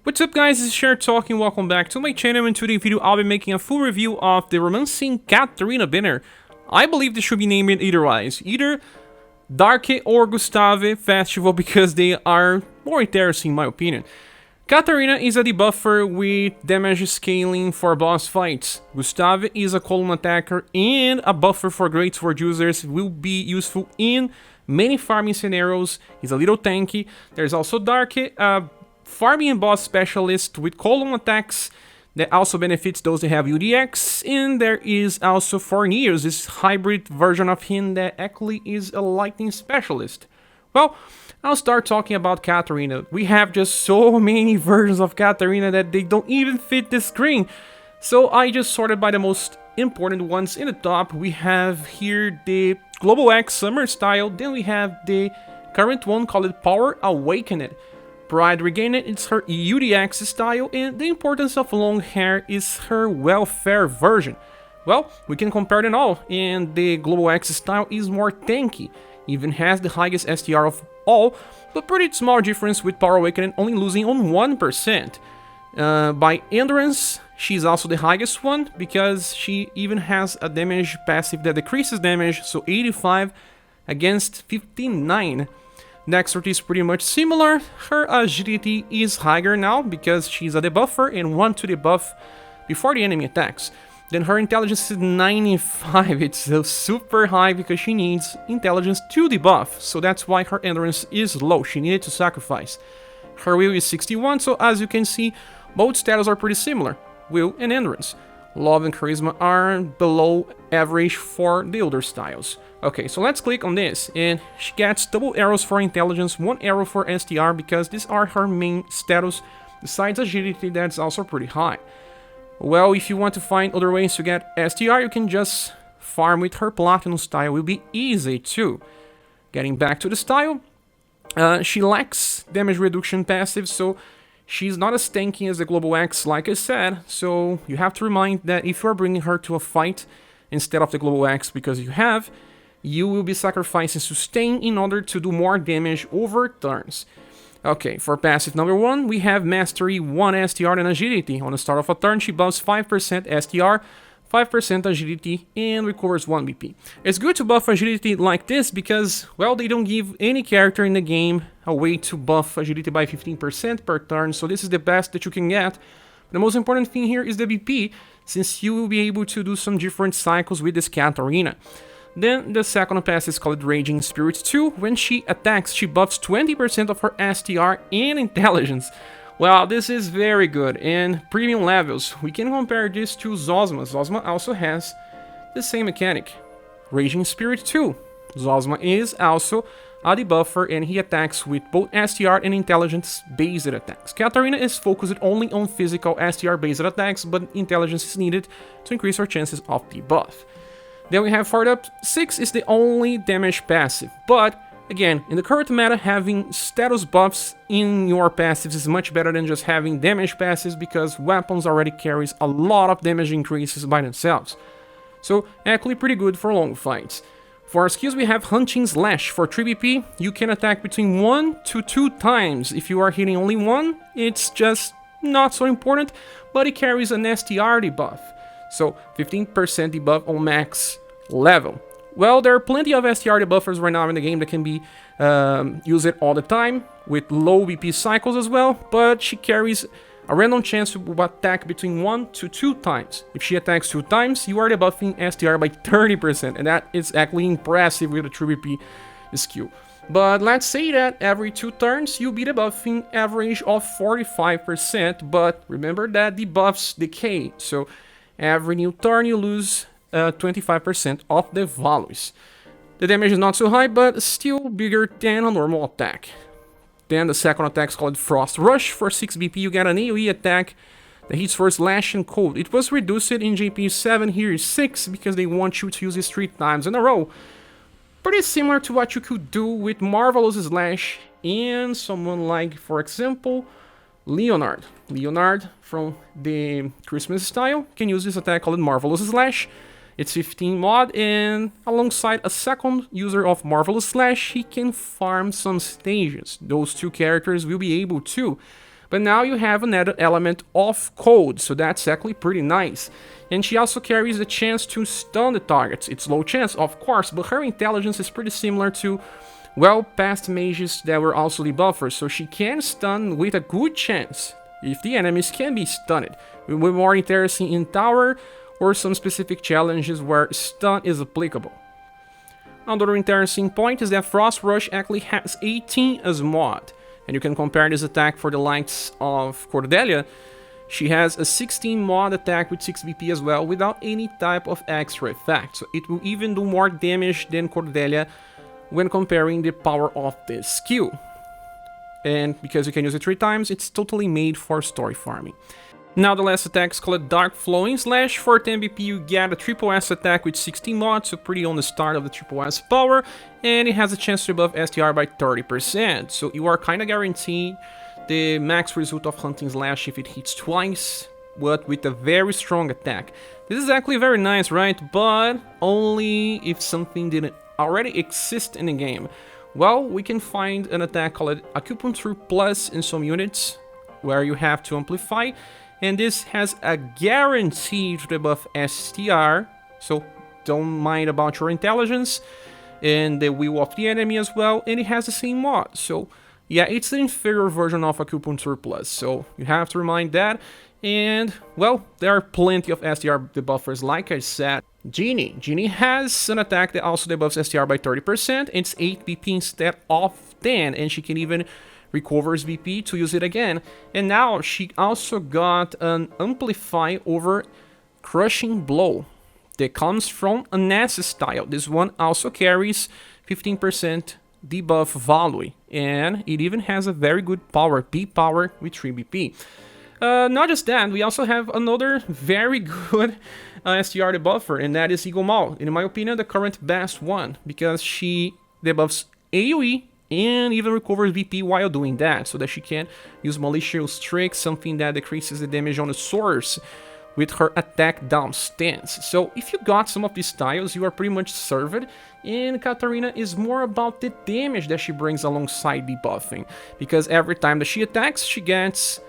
What's up guys, this is Scher talking, welcome back to my channel. In today's video I'll be making a full review of the romancing Katarina banner. I believe this should be named either Darque or Gustave festival because they are more interesting in my opinion. Katarina is a debuffer with damage scaling for boss fights. Gustave is a column attacker and a buffer for great sword users, will be useful in many farming scenarios. He's a little tanky. There's also Darque, farming and boss specialist with column attacks that also benefits those that have UDX, and there is also Forneus, this hybrid version of him that actually is a lightning specialist. Well, I'll start talking about Katarina. We have just so many versions of Katarina that they don't even fit the screen, so I just sorted by the most important ones. In the top we have here the Global X Summer style, then we have the current one called Power Awakened. Pride Regained, it's her UDX style, and the importance of long hair is her welfare version. Well, we can compare them all, and the Global X style is more tanky, even has the highest STR of all, but pretty small difference with Power Awakening only losing on 1%. By endurance, she's also the highest one, because she even has a damage passive that decreases damage, so 85 against 59. Dexterity is pretty much similar. Her agility is higher now because she's a debuffer and want to debuff before the enemy attacks. Then her intelligence is 95. It's super high because she needs intelligence to debuff, so that's why her endurance is low. She needed to sacrifice. Her will is 61, so as you can see, both status are pretty similar, will and endurance. Love and charisma are below average for the older styles. Okay, so let's click on this, and she gets double arrows for intelligence, 1 arrow for STR, because these are her main status, besides agility that's also pretty high. Well, if you want to find other ways to get STR, you can just farm with her platinum style, will be easy too. Getting back to the style, she lacks damage reduction passive, so she's not as tanky as the Global X, like I said, so you have to remind that if you are bringing her to a fight instead of the Global X, because you will be sacrificing sustain in order to do more damage over turns. Okay, for passive number 1, we have Mastery 1 STR and Agility. On the start of a turn, she buffs 5% STR, 5% Agility, and recovers 1 BP. It's good to buff Agility like this because, well, they don't give any character in the game a way to buff Agility by 15% per turn, so this is the best that you can get. The most important thing here is the BP, since you will be able to do some different cycles with this Katarina. Then the second pass is called Raging Spirit 2. When she attacks, she buffs 20% of her STR and intelligence. Well, this is very good. And premium levels, we can compare this to Zosma. Zosma also has the same mechanic. Raging Spirit 2. Zosma is also a debuffer and he attacks with both STR and intelligence based attacks. Katarina is focused only on physical STR based attacks, but intelligence is needed to increase her chances of debuff. Then we have Fired Up 6 is the only damage passive, but again, in the current meta, having status buffs in your passives is much better than just having damage passives because weapons already carries a lot of damage increases by themselves. So actually pretty good for long fights. For our skills we have Hunting Slash. For 3 BP, you can attack between 1 to 2 times. If you are hitting only 1, it's just not so important, but it carries an STR debuff. So 15% debuff on max level. Well, there are plenty of STR debuffers right now in the game that can be used all the time with low BP cycles as well, but she carries a random chance to attack between 1 to 2 times. If she attacks 2 times, you are debuffing STR by 30%, and that is actually impressive with a 3 BP skill. But let's say that every 2 turns you'll be debuffing average of 45%, but remember that debuffs decay, so every new turn you lose 25% of the values. The damage is not so high, but still bigger than a normal attack. Then the second attack is called Frost Rush. For 6 BP you get an AoE attack that hits for Slash and Cold. It was reduced in JP 7, here is 6, because they want you to use it 3 times in a row. Pretty similar to what you could do with Marvelous Slash and someone like, for example, Leonard. Leonard from the Christmas style can use this attack called Marvelous Slash. It's 15 mod, and alongside a second user of Marvelous Slash, he can farm some stages. Those 2 characters will be able to. But now you have an added element of cold, so that's actually pretty nice. And she also carries the chance to stun the targets. It's low chance, of course, but her intelligence is pretty similar to, well, past mages that were also debuffers, so she can stun with a good chance if the enemies can be stunned. It will be more interesting in tower or some specific challenges where stun is applicable. Another interesting point is that Frost Rush actually has 18 as mod, and you can compare this attack for the likes of Cordelia. She has a 16 mod attack with 6 BP as well, without any type of extra effect, so it will even do more damage than Cordelia when comparing the power of this skill. And because you can use it 3 times, it's totally made for story farming. Now the last attack is called Dark Flowing Slash. For 10 BP you get a triple S attack with 16 mods, so pretty on the start of the triple S power, and it has a chance to buff STR by 30%, so you are kinda guaranteed the max result of Hunting Slash if it hits twice, but with a very strong attack. This is actually very nice, right? But only if something didn't already exist in the game. Well, we can find an attack called Acupuncture Plus in some units, where you have to amplify, and this has a guarantee to debuff STR, so don't mind about your intelligence, and the will of the enemy as well, and it has the same mod, so yeah, it's the inferior version of Acupuncture Plus, so you have to remind that. And, well, there are plenty of STR debuffers, like I said. Genie. Genie has an attack that also debuffs STR by 30%, it's 8 BP instead of 10, and she can even recovers BP to use it again. And now she also got an Amplify over Crushing Blow that comes from a Ness style. This one also carries 15% debuff value, and it even has a very good power, B power with 3 BP. Not just that, we also have another very good STR debuffer, and that is Eagle Maul. In my opinion, the current best one, because she debuffs AoE and even recovers VP while doing that, so that she can use Malicious Trick, something that decreases the damage on the source with her attack down stance. So if you got some of these styles, you are pretty much served, and Katarina is more about the damage that she brings alongside debuffing, because every time that she attacks, she gets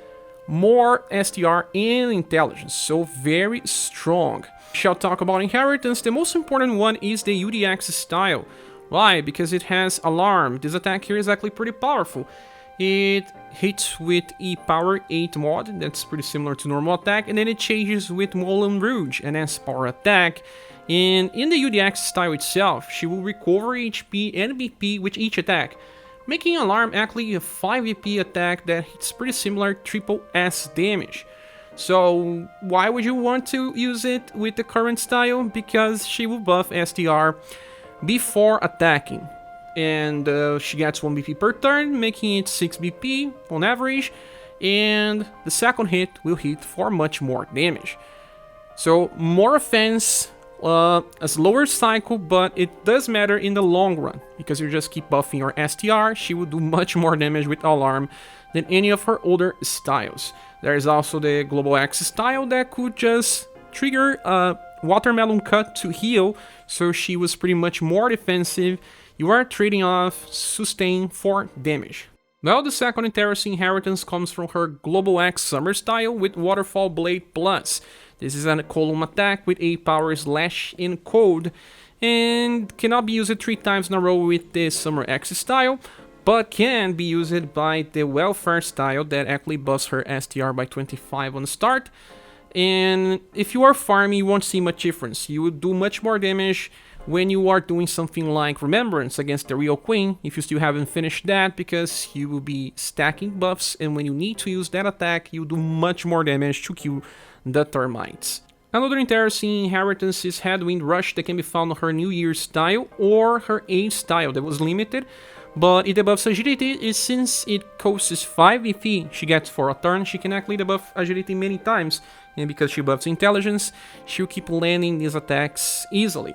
more STR and intelligence, so very strong. Shall talk about inheritance. The most important one is the UDX style. Why? Because it has Alarm. This attack here is actually pretty powerful. It hits with E power 8 mod, that's pretty similar to normal attack, and then it changes with Moulin Rouge, an S power attack. And in the UDX style itself, she will recover HP and BP with each attack, making Alarm actually a 5 BP attack that hits pretty similar triple S damage. So why would you want to use it with the current style? Because she will buff STR before attacking, and she gets 1 BP per turn, making it 6 BP on average, and the second hit will hit for much more damage. So more offense, a slower cycle, but it does matter in the long run, because you just keep buffing your STR. She will do much more damage with Alarm than any of her older styles. There is also the Global X style that could just trigger a Watermelon Cut to heal, so she was pretty much more defensive. You are trading off sustain for damage. Well, the second interesting inheritance comes from her Global X Summer style with Waterfall Blade Plus. This is a column attack with 8 power slash in code, and cannot be used 3 times in a row with the Summer X style, but can be used by the Welfare style that actually buffs her STR by 25 on the start. And if you are farming, you won't see much difference. You will do much more damage when you are doing something like Remembrance against the Real Queen, if you still haven't finished that, because you will be stacking buffs, and when you need to use that attack, you do much more damage to kill the termites. Another interesting inheritance is Headwind Rush that can be found on her New Year's style or her Age style that was limited, but it debuffs agility. Since it costs 5 EP she gets for a turn, she can actually debuff agility many times, and because she buffs intelligence, she'll keep landing these attacks easily.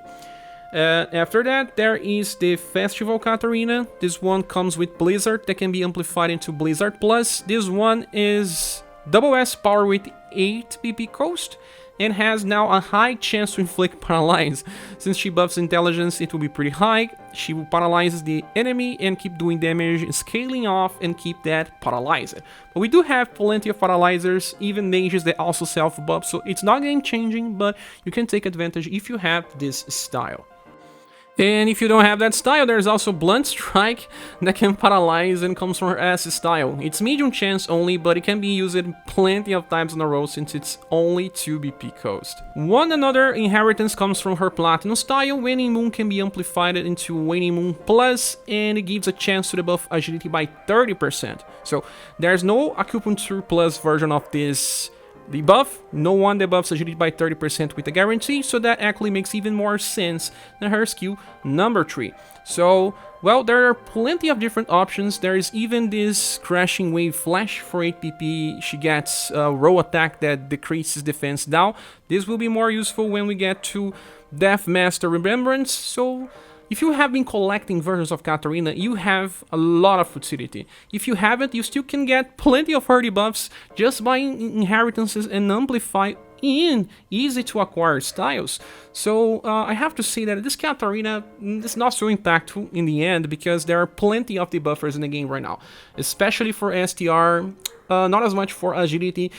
After that, there is the Festival Katarina. This one comes with Blizzard that can be amplified into Blizzard Plus. This one is double S power with 8 BP cost, and has now a high chance to inflict paralyze. Since she buffs intelligence, it will be pretty high. She will paralyze the enemy and keep doing damage, scaling off and keep that paralyzed. But we do have plenty of paralyzers, even mages that also self-buff, so it's not game changing, but you can take advantage if you have this style. And if you don't have that style, there's also Blunt Strike that can paralyze and comes from her S style. It's medium chance only, but it can be used plenty of times in a row since it's only 2 BP cost. One another inheritance comes from her Platinum style. Waning Moon can be amplified into Waning Moon Plus, and it gives a chance to debuff agility by 30%. So there's no Acupuncture Plus version of this debuff. No one debuffs agility by 30% with a guarantee, so that actually makes even more sense than her skill number 3. So, well, there are plenty of different options. There is even this Crashing Wave Flash for 8 PP. She gets a row attack that decreases defense down. This will be more useful when we get to Death Master Remembrance, so if you have been collecting versions of Katarina, you have a lot of utility. If you haven't, you still can get plenty of her debuffs just by inheritances and amplify in easy to acquire styles. So I have to say that this Katarina is not so impactful in the end because there are plenty of debuffers in the game right now, especially for STR, not as much for agility.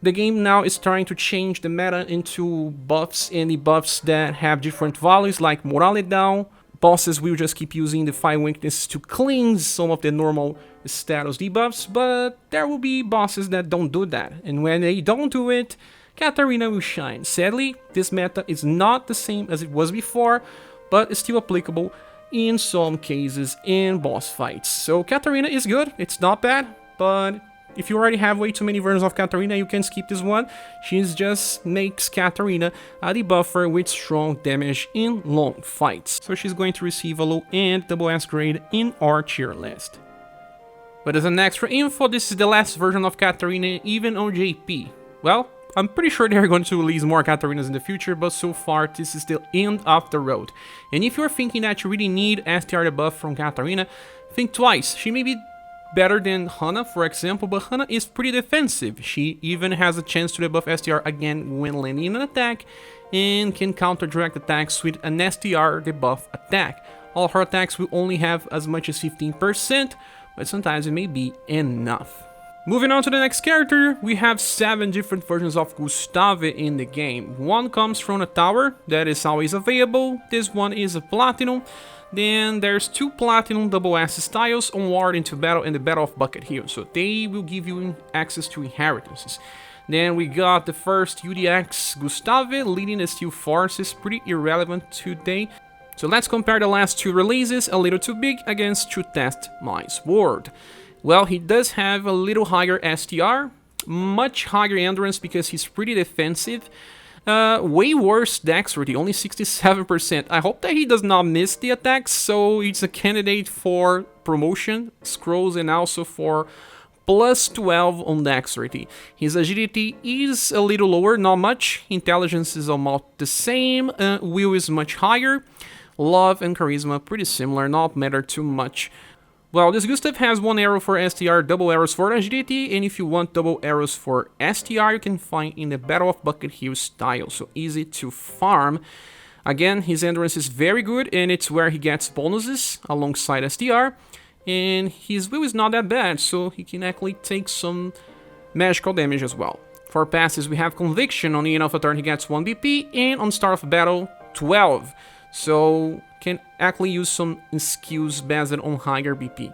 The game now is trying to change the meta into buffs and debuffs that have different values, like Morale down. Bosses will just keep using the 5 weaknesses to cleanse some of the normal status debuffs, but there will be bosses that don't do that, and when they don't do it, Katarina will shine. Sadly, this meta is not the same as it was before, but it's still applicable in some cases in boss fights. So Katarina is good, it's not bad, but if you already have way too many versions of Katarina, you can skip this one. She just makes Katarina a debuffer with strong damage in long fights. So she's going to receive a low and double S grade in our tier list. But as an extra info, this is the last version of Katarina even on JP. Well, I'm pretty sure they're going to release more Katarinas in the future, but so far this is the end of the road. And if you're thinking that you really need STR debuff from Katarina, think twice. She may be better than Hana, for example, but Hana is pretty defensive. She even has a chance to debuff STR again when landing an attack, and can counter direct attacks with an STR debuff attack. All her attacks will only have as much as 15%, but sometimes it may be enough. Moving on to the next character, we have 7 different versions of Gustave in the game. One comes from a tower that is always available. This one is a Platinum. Then there's 2 Platinum double S styles on Ward into Battle and the Battle of Bucket Hill, so they will give you access to inheritances. Then we got the first UDX Gustave leading the Steel Forces, pretty irrelevant today. So let's compare the last 2 releases, a little too big, against to test my sword. Well, he does have a little higher STR, much higher endurance because he's pretty defensive. Way worse dexterity, only 67%. I hope that he does not miss the attacks, so it's a candidate for promotion, scrolls, and also for plus 12 on dexterity. His agility is a little lower, not much. Intelligence is almost the same. Will is much higher. Love and charisma pretty similar, not matter too much. Well, this Gustave has 1 arrow for STR, double arrows for agility, and if you want double arrows for STR, you can find in the Battle of Bucket Hill style, so easy to farm. Again, his endurance is very good, and it's where he gets bonuses alongside STR, and his will is not that bad, so he can actually take some magical damage as well. For passes, we have Conviction. On the end of a turn, he gets 1 BP, and on start of battle, 12. So can actually use some skills based on higher BP.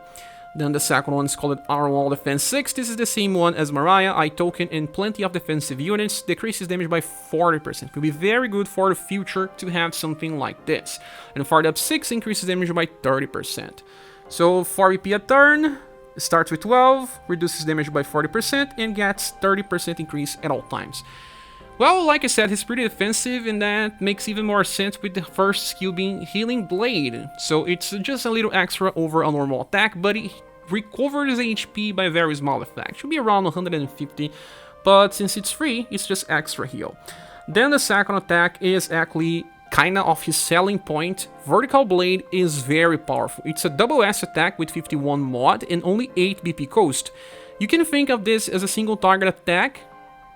Then the second one is called Our Wall Defense 6. This is the same one as Mariah, I token, and plenty of defensive units. Decreases damage by 40%. Will be very good for the future to have something like this. And for the up 6, increases damage by 30%. So 4 BP a turn, starts with 12, reduces damage by 40%, and gets 30% increase at all times. Well, like I said, he's pretty defensive, and that makes even more sense with the first skill being Healing Blade. So it's just a little extra over a normal attack, but it recovers HP by a very small effect. Should be around 150, but since it's free, it's just extra heal. Then the second attack is actually kinda of his selling point. Vertical Blade is very powerful. It's a double S attack with 51 mod and only 8 BP cost. You can think of this as a single target attack,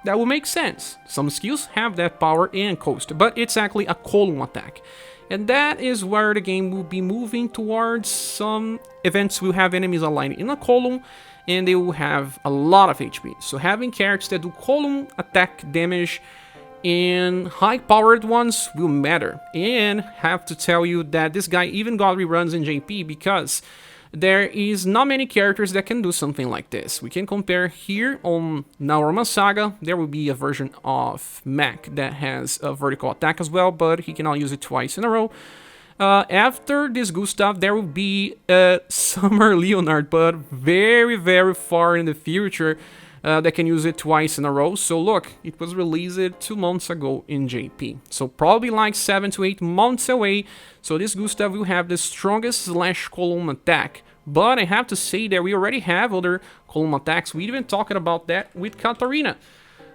that will make sense. Some skills have that power and coast, but it's actually a column attack. And that is where the game will be moving towards. Some events will have enemies aligned in a column, and they will have a lot of HP. So having characters that do column attack damage and high-powered ones will matter. And have to tell you that this guy even got reruns in JP because there is not many characters that can do something like this. We can compare here on Naorama SaGa. There will be a version of Mac that has a vertical attack as well, but he cannot use it twice in a row. After this Gustave, there will be Summer Leonard, but very, very far in the future, that can use it twice in a row. So look, it was released 2 months ago in JP. So probably like 7 to 8 months away. So this Gustave will have the strongest slash column attack. But I have to say that we already have other column attacks. We even talked about that with Katarina.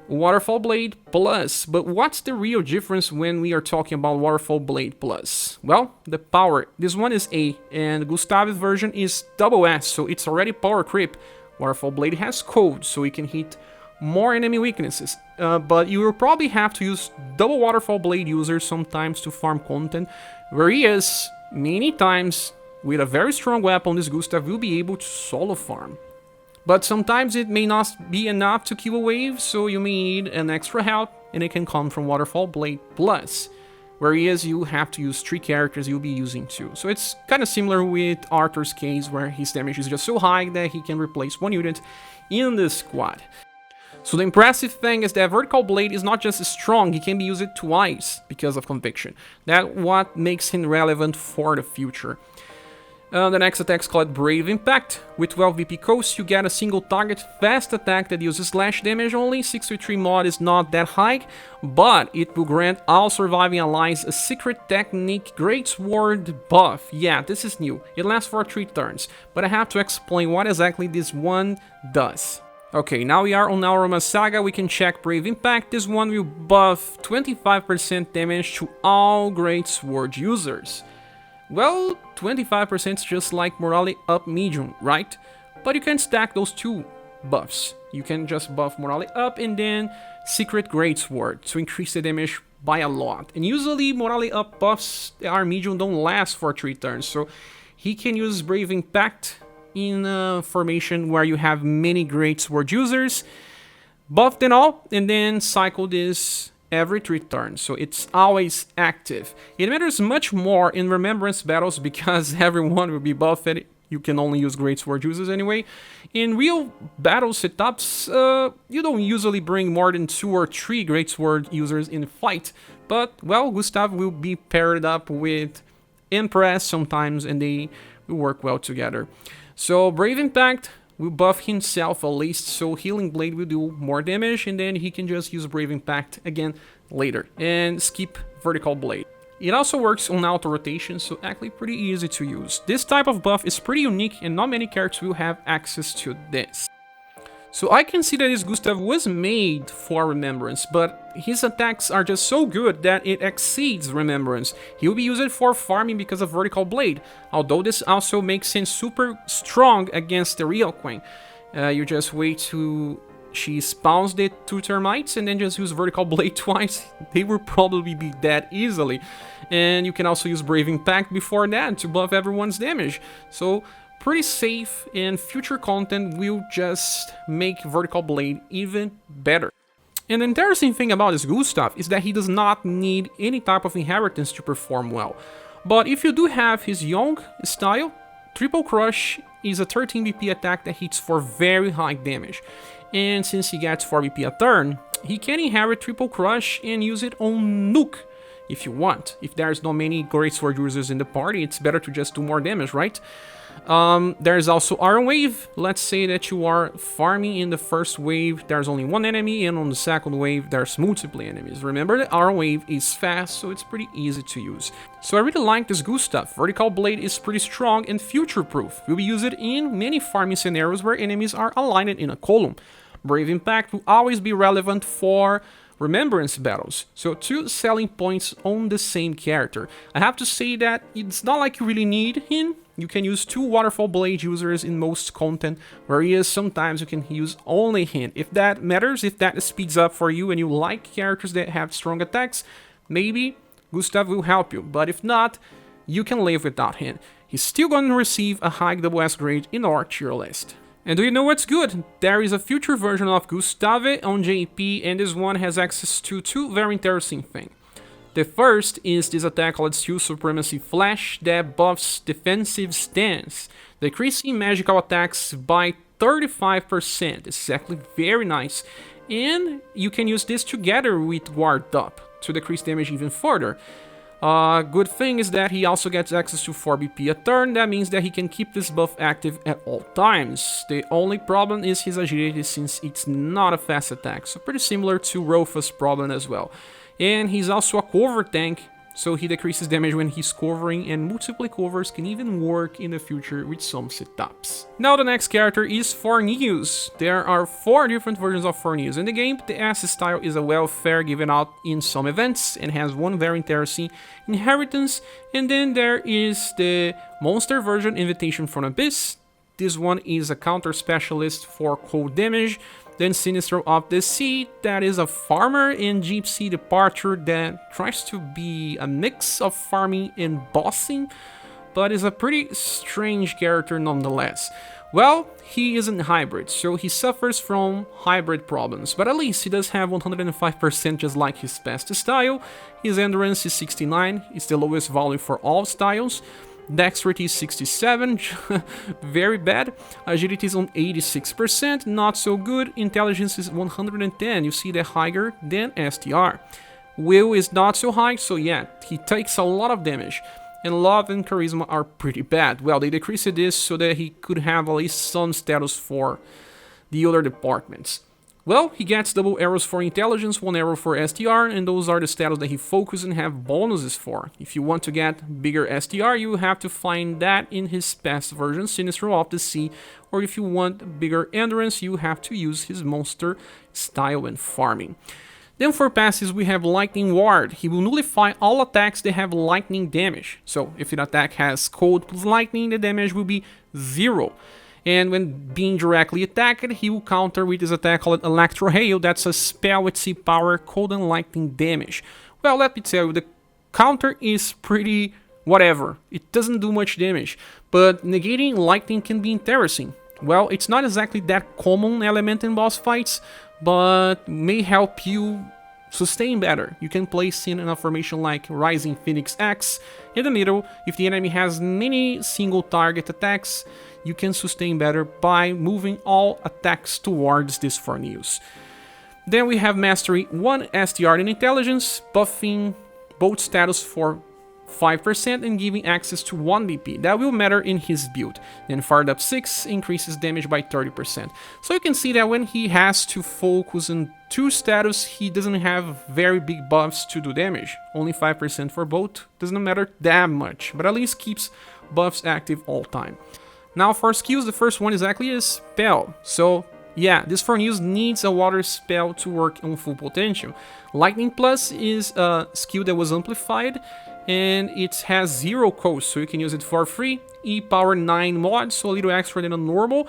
Waterfall Blade Plus. But what's the real difference when we are talking about Waterfall Blade Plus? Well, the power. This one is A, and Gustave's version is double S, so it's already power creep. Waterfall Blade has code, so it can hit more enemy weaknesses. But you will probably have to use double Waterfall Blade users sometimes to farm content, whereas many times with a very strong weapon, this Gustave will be able to solo farm. But sometimes it may not be enough to kill a wave, so you may need an extra help, and it can come from Waterfall Blade Plus. Whereas you have to use 3 characters you'll be using 2. So it's kind of similar with Arthur's case, where his damage is just so high that he can replace 1 unit in the squad. So the impressive thing is that Vertical Blade is not just strong, he can be used twice because of Conviction. That's what makes him relevant for the future. The next attack is called Brave Impact. With 12 VP coast, you get a single target fast attack that uses slash damage only. 6-3 mod is not that high, but it will grant all surviving allies a secret technique Greatsword buff. Yeah, this is new. It lasts for 3 turns, but I have to explain what exactly this one does. Okay, now we are on Naorama SaGa. We can check Brave Impact. This one will buff 25% damage to all Greatsword users. Well, 25% is just like Morale Up Medium, right? But you can stack those 2 buffs. You can just buff Morale Up and then Secret Greatsword to increase the damage by a lot. And usually Morale Up buffs that are medium don't last for 3 turns, so he can use Brave Impact in a formation where you have many Greatsword users, buff them all, and then cycle this every 3 turns, so it's always active. It matters much more in Remembrance battles because everyone will be buffed. You can only use Greatsword users anyway. In real battle setups, you don't usually bring more than 2 or 3 Greatsword users in fight, but, well, Gustave will be paired up with Empress sometimes, and they will work well together. So, Brave Impact will buff himself at least, so Healing Blade will do more damage, and then he can just use Brave Impact again later, and skip Vertical Blade. It also works on auto rotation, so actually pretty easy to use. This type of buff is pretty unique, and not many characters will have access to this. So I can see that this Gustave was made for Remembrance, but his attacks are just so good that it exceeds Remembrance. He will be used for farming because of Vertical Blade, although this also makes him super strong against the real Queen. You just wait till she spawns the 2 termites and then just use Vertical Blade twice. They will probably be dead easily. And you can also use Brave Impact before that to buff everyone's damage. So pretty safe, and future content will just make Vertical Blade even better. And the interesting thing about this Gustave is that he does not need any type of inheritance to perform well. But if you do have his Young style, Triple Crush is a 13 BP attack that hits for very high damage. And since he gets 4 BP a turn, he can inherit Triple Crush and use it on Nuke if you want. If there's not many Greatsword users in the party, it's better to just do more damage, right? There's also Iron Wave. Let's say that you are farming in the first wave, there's only 1 enemy, and on the second wave there's multiple enemies. Remember, the Iron Wave is fast, so it's pretty easy to use. So I really like this Gustave. Vertical Blade is pretty strong and future-proof. Will be used in many farming scenarios where enemies are aligned in a column. Brave Impact will always be relevant for Remembrance battles, so 2 selling points on the same character. I have to say that it's not like you really need him you can use 2 Waterfall Blade users in most content, whereas sometimes you can use only him. If that matters, if that speeds up for you and you like characters that have strong attacks, maybe Gustave will help you, but if not, you can live without him. He's still going to receive a high WS grade in our tier list. And do you know what's good? There is a future version of Gustave on JP, and this one has access to 2 very interesting things. The first is this attack called Steel Supremacy Flash that buffs defensive stance, decreasing magical attacks by 35%. This is actually very nice. And you can use this together with Ward Up to decrease damage even further. Good thing is that he also gets access to 4 BP a turn. That means that he can keep this buff active at all times. The only problem is his agility, since it's not a fast attack, so pretty similar to Rofa's problem as well. And he's also a cover tank, so he decreases damage when he's covering, and multiple covers can even work in the future with some setups. Now the next character is Forneus. There are 4 different versions of Forneus in the game. The S style is a welfare given out in some events and has one very interesting inheritance. And then there is the monster version, Invitation from Abyss. This one is a counter specialist for cold damage. Then Sinistro of the Sea, that is a farmer in Gypsy Departure that tries to be a mix of farming and bossing, but is a pretty strange character nonetheless. Well, he isn't hybrid, so he suffers from hybrid problems, but at least he does have 105% just like his past style. His endurance is 69, it's the lowest value for all styles. Dexterity is 67, very bad. Agility is on 86%, not so good. Intelligence is 110, you see that higher than STR. Will is not so high, so yeah, he takes a lot of damage. And love and charisma are pretty bad. Well, they decreased this so that he could have at least some status for the other departments. Well, he gets double arrows for intelligence, 1 arrow for STR, and those are the status that he focuses and have bonuses for. If you want to get bigger STR, you have to find that in his past version, Sinistro of the Sea, or if you want bigger endurance, you have to use his monster style and farming. Then for passes, we have Lightning Ward. He will nullify all attacks that have lightning damage. So if an attack has cold plus lightning, the damage will be 0. And when being directly attacked, he will counter with his attack called Electro Hail. That's a spell with C power, cold and lightning damage. Well, let me tell you, the counter is pretty whatever. It doesn't do much damage, but negating lightning can be interesting. Well, it's not exactly that common element in boss fights, but may help you sustain better. You can place in a formation like Rising Phoenix X in the middle. If the enemy has many single target attacks, you can sustain better by moving all attacks towards this Forneus. Then we have Mastery 1 STR in Intelligence, buffing both status for 5% and giving access to 1 BP. That will matter in his build. Then Fired Up 6 increases damage by 30%. So you can see that when he has to focus on 2 status, he doesn't have very big buffs to do damage. Only 5% for both. Doesn't matter that much, but at least keeps buffs active all time. Now for skills, the first one is actually a spell. So yeah, this Forneus needs a water spell to work on full potential. Lightning Plus is a skill that was amplified, and it has 0 cost, so you can use it for free. E power 9 mod, so a little extra than a normal,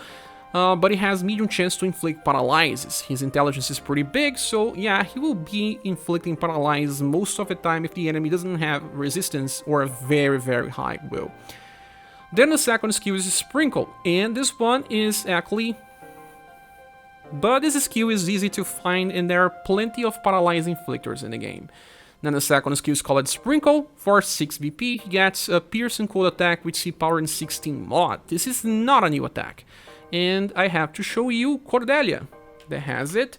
but it has medium chance to inflict paralysis. His intelligence is pretty big, so yeah, he will be inflicting paralysis most of the time if the enemy doesn't have resistance or a very, very high will. Then the second skill is Sprinkle, and this one is actually... But this skill is easy to find, and there are plenty of paralyzing inflictors in the game. Then the second skill is called Sprinkle. For 6 BP, he gets a Piercing Cold attack with C power and 16 mod. This is not a new attack. And I have to show you Cordelia, that has it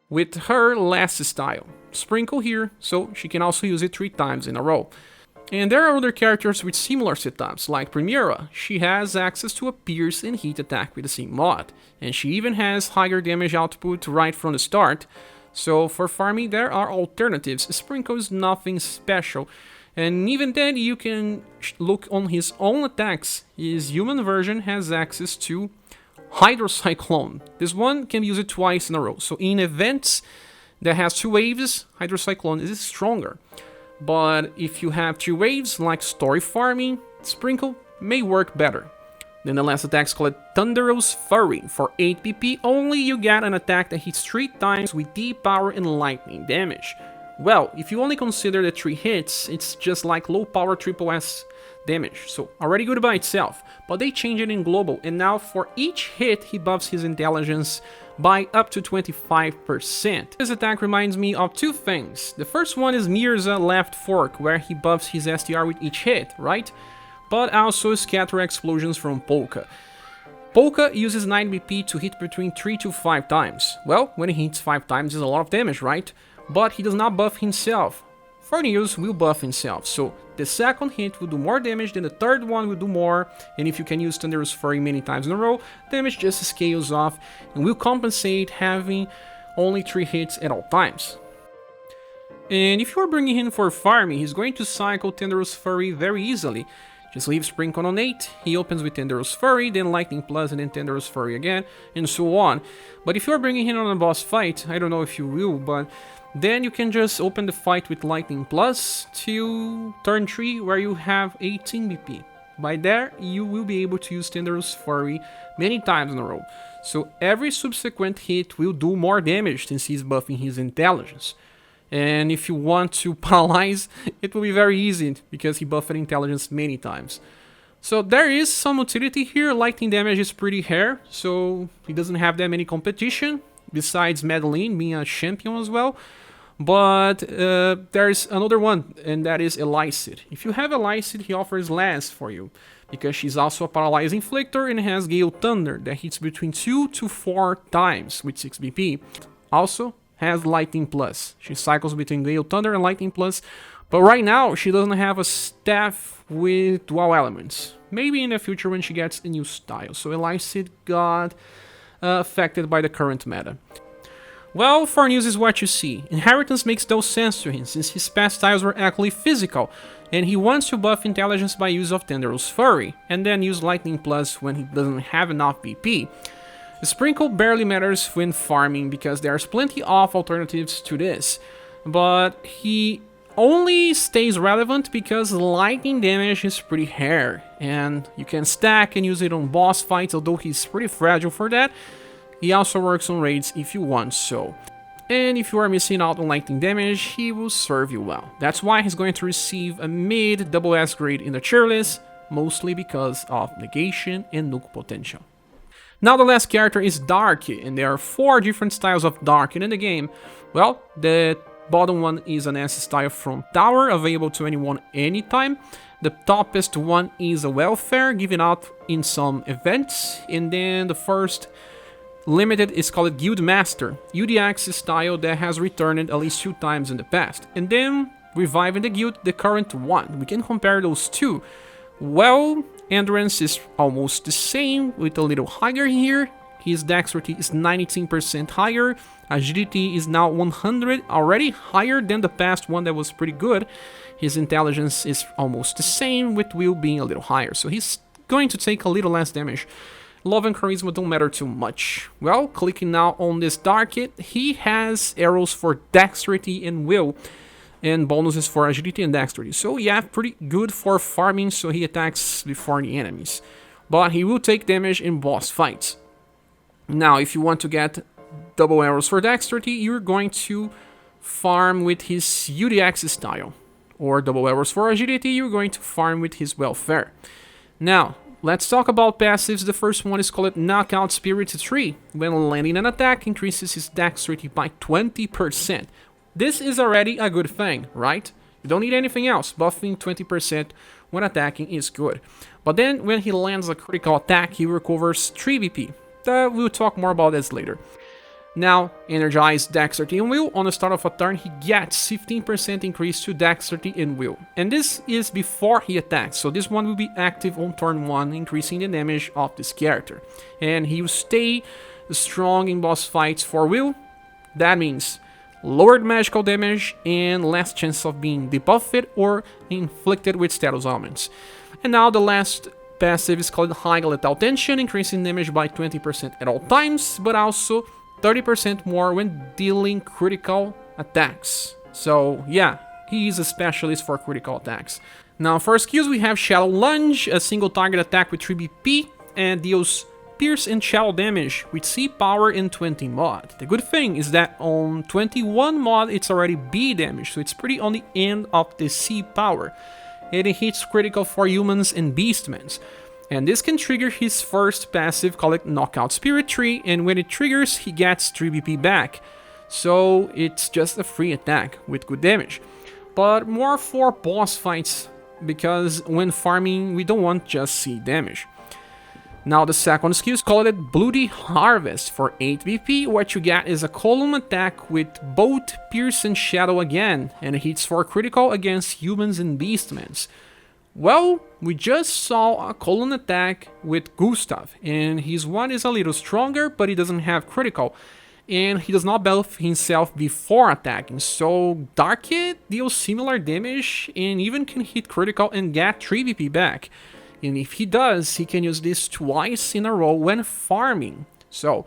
with her last style. Sprinkle here, so she can also use it 3 times in a row. And there are other characters with similar setups, like Primera. She has access to a Pierce and Heat attack with the same mod, and she even has higher damage output right from the start. So for farming, there are alternatives. Sprinkle is nothing special, and even then you can look on his own attacks. His human version has access to Hydrocyclone. This one can use it twice in a row, so in events that has 2 waves, Hydrocyclone is stronger. But if you have 2 waves, like story farming, Sprinkle may work better. Then the last attack is called Thunderous Fury. For 8 PP only, you get an attack that hits 3 times with deep power and lightning damage. Well, if you only consider the 3 hits, it's just like low power triple S damage, so already good by itself. But they changed it in global, and now for each hit he buffs his intelligence by up to 25%. This attack reminds me of 2 things. The first one is Mirza Left Fork, where he buffs his STR with each hit, right? But also Scatter Explosions from Polka. Polka uses 9 BP to hit between 3 to 5 times. Well, when he hits 5 times, it's a lot of damage, right? But he does not buff himself. Forneus will buff himself, so the second hit will do more damage, then the third one will do more, and if you can use Thunderous Fury many times in a row, damage just scales off and will compensate having only 3 hits at all times. And if you are bringing him for farming, he's going to cycle Thunderous Fury very easily. Just leave Sprinkle on 8, he opens with Thunderous Fury, then Lightning Plus, and then Thunderous Fury again, and so on. But if you are bringing him on a boss fight, I don't know if you will, but then you can just open the fight with Lightning Plus till turn 3, where you have 18 BP. By there, you will be able to use Thunderous Fury many times in a row. So every subsequent hit will do more damage since he's buffing his intelligence. And if you want to paralyze, it will be very easy, because he buffed intelligence many times. So there is some utility here. Lightning damage is pretty rare, so he doesn't have that many competition, besides Madeline being a champion as well. But there's another one, and that is Elicit. If you have Elicit, he offers less for you, because she's also a Paralyze Inflictor and has Gale Thunder that hits between 2 to 4 times with 6 BP. Also has Lightning Plus. She cycles between Gale Thunder and Lightning Plus, but right now she doesn't have a staff with dual elements. Maybe in the future when she gets a new style. So Elicit got affected by the current meta. Well, Forneus is what you see. Inheritance makes no sense to him, since his past styles were actually physical, and he wants to buff intelligence by use of Thunderous Fury, and then use Lightning Plus when he doesn't have enough BP. Sprinkle barely matters when farming, because there's plenty of alternatives to this, but he only stays relevant because lightning damage is pretty rare, and you can stack and use it on boss fights, although he's pretty fragile for that. He also works on raids if you want so. And if you are missing out on lightning damage, he will serve you well. That's why he's going to receive a mid double S grade in the tier list, mostly because of negation and nuke potential. Now the last character is Darque, and there are 4 different styles of Darque in the game. Well, the bottom one is an S style from Tower, available to anyone anytime. The toppest one is a Welfare, given out in some events. And then the first limited is called Guild Master, UDX style that has returned at least 2 times in the past. And then reviving the guild, the current one. We can compare those 2. Well, Endurance is almost the same, with a little higher here. His dexterity is 19% higher. Agility is now 100, already higher than the past one that was pretty good. His intelligence is almost the same, with will being a little higher, so he's going to take a little less damage. Love and Charisma don't matter too much. Well, clicking now on this Darque, he has arrows for dexterity and will, and bonuses for agility and dexterity. So yeah, pretty good for farming, so he attacks before the enemies. But he will take damage in boss fights. Now, if you want to get double arrows for dexterity, you're going to farm with his UDX style. Or double arrows for agility, you're going to farm with his Welfare. Now, let's talk about passives. The first one is called Knockout Spirit 3. When landing an attack, increases his dexterity by 20%. This is already a good thing, right? You don't need anything else. Buffing 20% when attacking is good. But then when he lands a critical attack, he recovers 3 BP. We'll talk more about this later. Now, Energize Dexterity and Will. On the start of a turn, he gets 15% increase to Dexterity and Will. And this is before he attacks, so this one will be active on turn 1, increasing the damage of this character. And he will stay strong in boss fights for Will. That means lowered magical damage and less chance of being debuffed or inflicted with status ailments. And now the last passive is called High Lethal Tension, increasing damage by 20% at all times, but also 30% more when dealing critical attacks. So yeah, he is a specialist for critical attacks. Now for skills we have Shadow Lunge, a single target attack with 3 BP, and deals Pierce and Shadow damage with C power and 20 mod. The good thing is that on 21 mod it's already B damage, so it's pretty on the end of the C power. And it hits critical for humans and beastmen. And this can trigger his first passive called Knockout Spirit Tree, and when it triggers he gets 3 BP back. So it's just a free attack with good damage. But more for boss fights, because when farming we don't want just C damage. Now the second skill is called Bloody Harvest. For 8 BP, what you get is a column attack with both Pierce and Shadow again, and it hits for critical against humans and beastmen. Well, we just saw a column attack with Gustave, and his one is a little stronger, but he doesn't have critical, and he does not buff himself before attacking, so Darque deals similar damage and even can hit critical and get 3 BP back. And if he does, he can use this twice in a row when farming. So,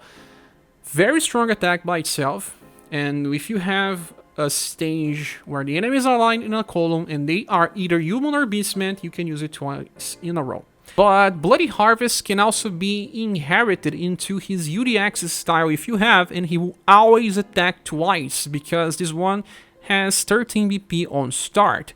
very strong attack by itself. And if you have a stage where the enemies are aligned in a column and they are either human or beastmen, you can use it twice in a row. But Bloody Harvest can also be inherited into his UDX style if you have, and he will always attack twice because this one has 13 BP on start.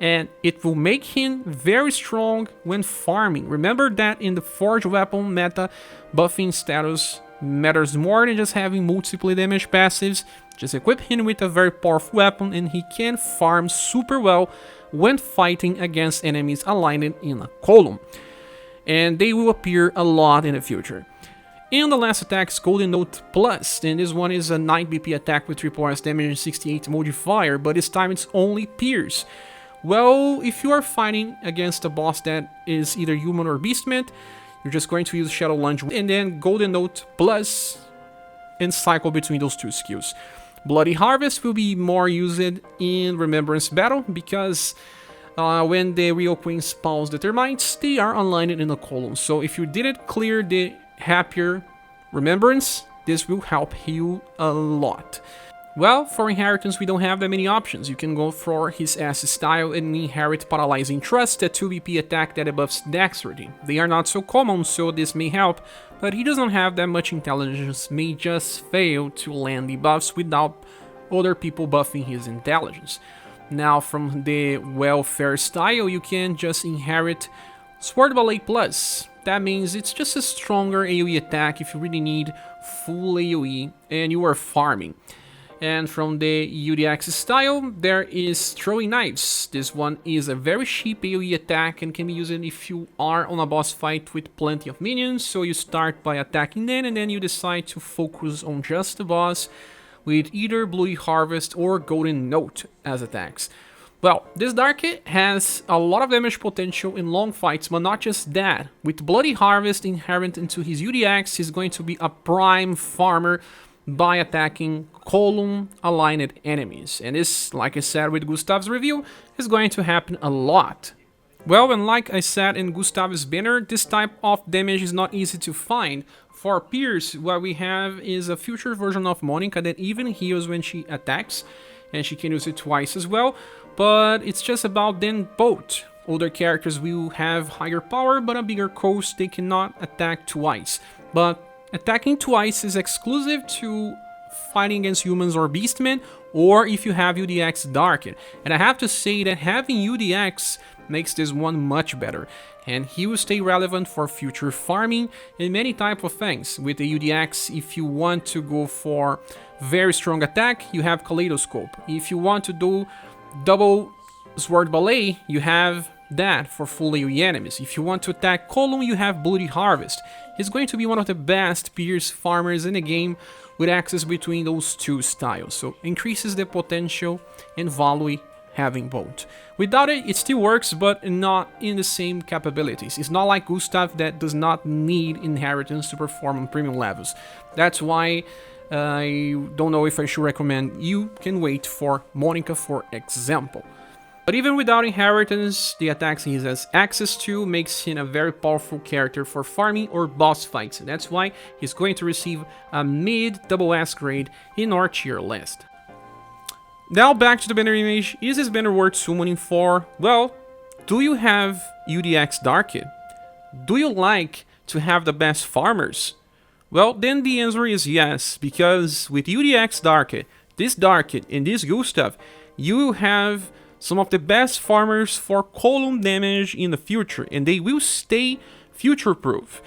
And it will make him very strong when farming. Remember that in the Forged Weapon meta, buffing status matters more than just having multiple damage passives. Just equip him with a very powerful weapon and he can farm super well when fighting against enemies aligned in a column. And they will appear a lot in the future. And the last attack is Golden Note Plus, and this one is a 9 BP attack with 3 S damage and 68 modifier, but this time it's only Pierce. Well, if you are fighting against a boss that is either human or beastman, you're just going to use Shadow Lunge and then Golden Note Plus and cycle between those two skills. Bloody Harvest will be more used in Remembrance Battle because when the Real Queen spawns the termites, they are aligned in a column. So if you didn't clear the Happier Remembrance, this will help you a lot. Well, for inheritance we don't have that many options. You can go for his S style and inherit Paralyzing Trust, a 2 BP attack that buffs Dexterity. They are not so common, so this may help, but he doesn't have that much intelligence, may just fail to land the buffs without other people buffing his intelligence. Now from the Welfare style you can just inherit Sword Ballet Plus. That means it's just a stronger AoE attack if you really need full AoE and you are farming. And from the UDX style, there is Throwing Knives. This one is a very cheap AoE attack and can be used if you are on a boss fight with plenty of minions. So you start by attacking them and then you decide to focus on just the boss with either Bloody Harvest or Golden Note as attacks. Well, this Darque has a lot of damage potential in long fights, but not just that. With Bloody Harvest inherent into his UDX, he's going to be a prime farmer by attacking column aligned enemies, and this, like I said with Gustave's review, is going to happen a lot. Well, and like I said in Gustave's banner, this type of damage is not easy to find. For Pierce, what we have is a future version of Monica that even heals when she attacks, and she can use it twice as well, but it's just about then both. Other characters will have higher power, but a bigger cost, they cannot attack twice. But attacking twice is exclusive to fighting against humans or beastmen, or if you have UDX Darque. And I have to say that having UDX makes this one much better, and he will stay relevant for future farming and many type of things. With the UDX, if you want to go for very strong attack, you have Kaleidoscope. If you want to do double Sword Ballet, you have that for full AoE enemies. If you want to attack column, you have Bloody Harvest. He's going to be one of the best Pierce farmers in the game with access between those two styles, so increases the potential and value having both. Without it, it still works, but not in the same capabilities. It's not like Gustave that does not need inheritance to perform on premium levels. That's why I don't know if I should recommend you can wait for Monica, for example. But even without inheritance, the attacks he has access to makes him a very powerful character for farming or boss fights. And that's why he's going to receive a mid SS grade in our tier list. Now back to the banner image. Is this banner worth summoning for? Well, Do you have UDX Darque? Do you like to have the best farmers? Well, then the answer is yes, because with UDX Darque, this Darque and this Gustave, you have some of the best farmers for column damage in the future, and they will stay future-proof.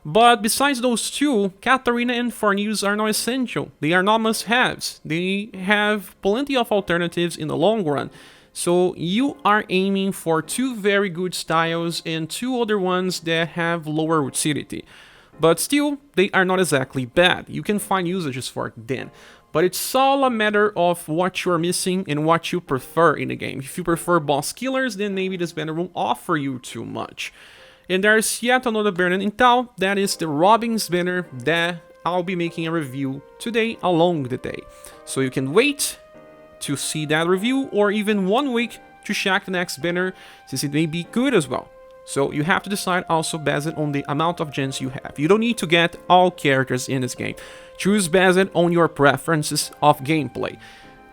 But besides those two, Katarina and Forneus are not essential. They are not must-haves. They have plenty of alternatives in the long run. So you are aiming for two very good styles and two other ones that have lower utility. But still, they are not exactly bad. You can find usages for them. But it's all a matter of what you're missing and what you prefer in the game. If you prefer boss killers, then maybe this banner won't offer you too much. And there's yet another banner in town, that is the Robin's banner that I'll be making a review today along the day. So you can wait to see that review, or even 1 week to check the next banner, since it may be good as well. So you have to decide also based on the amount of gens you have. You don't need to get all characters in this game. Choose based on your preferences of gameplay.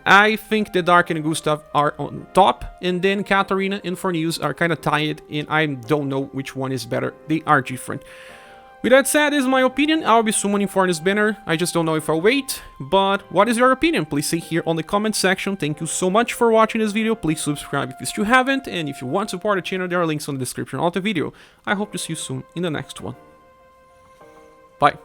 I think the Darque and Gustave are on top, and then Katarina and Forneus are kind of tied, and I don't know which one is better. They are different. With that said, this is my opinion. I'll be summoning Forneus banner. I just don't know if I'll wait. But what is your opinion? Please say here on the comment section. Thank you so much for watching this video. Please subscribe if you still haven't. And if you want to support the channel, there are links on the description of the video. I hope to see you soon in the next one. Bye.